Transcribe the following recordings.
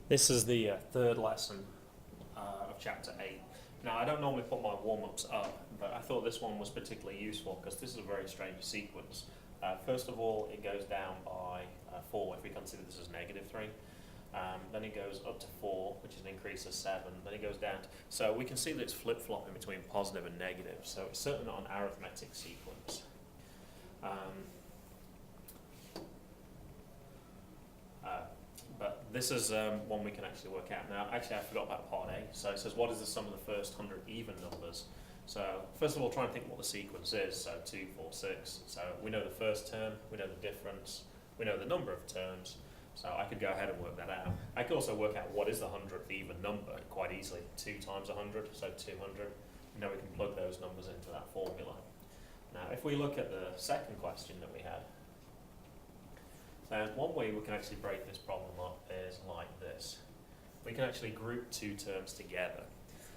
This is the third lesson of Chapter 8. Now, I don't normally put my warm-ups up, but I thought this one was particularly useful because this is a very strange sequence. First of all, it goes down by 4 if we consider this as -3. Then it goes up to 4, which is an increase of 7. Then it goes down to, so we can see that it's flip-flopping between positive and negative, so it's certainly not an arithmetic sequence. But this is one we can actually work out. Now, actually, I forgot about part A. So it says, what is the sum of the first 100 even numbers? So first of all, try and think what the sequence is. So 2, 4, 6. So we know the first term, we know the difference, we know the number of terms. So I could go ahead and work that out. I could also work out what is the 100th even number quite easily. 2 times 100, so 200. Now we can plug those numbers into that formula. Now, if we look at the second question that we had, one way we can actually break this problem up is like this. We can actually group two terms together.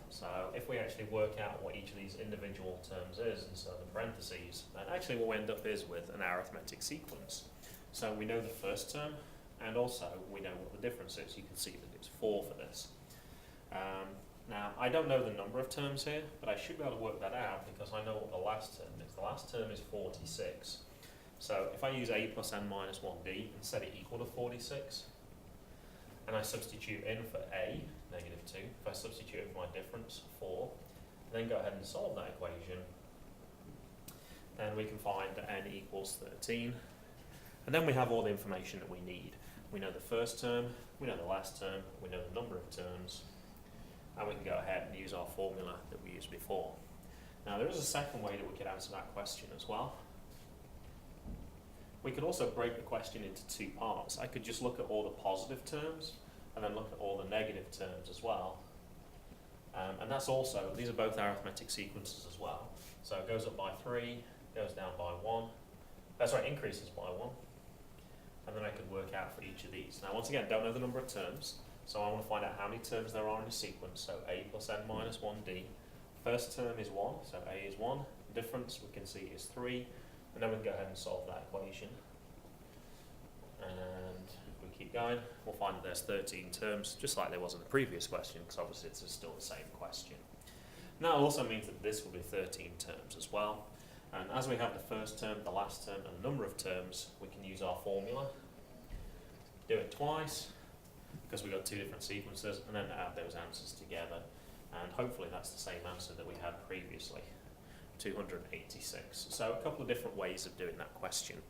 So if we actually work out what each of these individual terms is, and so the parentheses, then actually what we end up is with an arithmetic sequence. So we know the first term, and also we know what the difference is. You can see that it's 4 for this. Now, I don't know the number of terms here, but I should be able to work that out because I know what the last term is. The last term is 46. So if I use a plus n minus 1d and set it equal to 46, and I substitute in for a, -2, if I substitute in for my difference, 4, and then go ahead and solve that equation, then we can find that n equals 13. And then we have all the information that we need. We know the first term, we know the last term, we know the number of terms, and we can go ahead and use our formula that we used before. Now, there is a second way that we could answer that question as well. We could also break the question into two parts. I could just look at all the positive terms and then look at all the negative terms as well. And that's also, these are both arithmetic sequences as well. So it goes up by 3, goes down by 1, increases by 1. And then I could work out for each of these. Now, once again, don't know the number of terms, so I want to find out how many terms there are in a sequence. So a plus n minus 1d. First term is 1, so a is 1. Difference, we can see, is 3. And then we can go ahead and solve that equation. And if we keep going, we'll find that there's 13 terms, just like there was in the previous question, because obviously it's still the same question. Now, it also means that this will be 13 terms as well. And as we have the first term, the last term, and the number of terms, we can use our formula. Do it twice, because we've got two different sequences, and then add those answers together. And hopefully that's the same answer that we had previously. 286. So a couple of different ways of doing that question.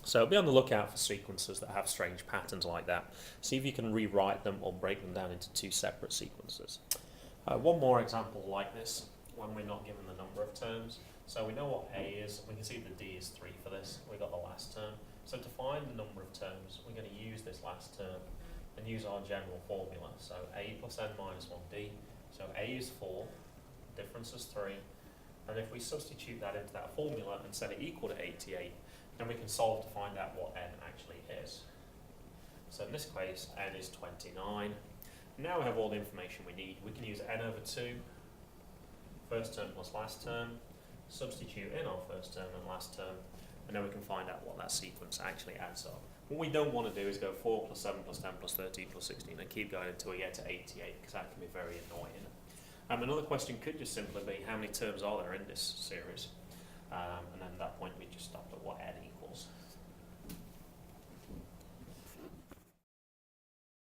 So be on the lookout for sequences that have strange patterns like that. See if you can rewrite them or break them down into two separate sequences. One more example like this, when we're not given the number of terms. So we know what a is. We can see the d is 3 for this. We got the last term. So to find the number of terms, we're going to use this last term and use our general formula. So a plus n minus 1d. So a is 4, difference is 3. And if we substitute that into that formula and set it equal to 88, then we can solve to find out what n actually is. So in this case, n is 29. Now we have all the information we need. We can use n over 2, first term plus last term, substitute in our first term and last term, and then we can find out what that sequence actually adds up. What we don't want to do is go 4 plus 7 plus 10 plus 13 plus 16 and keep going until we get to 88, because that can be very annoying. Another question could just simply be, how many terms are there in this series? And then at that point we just stop at what n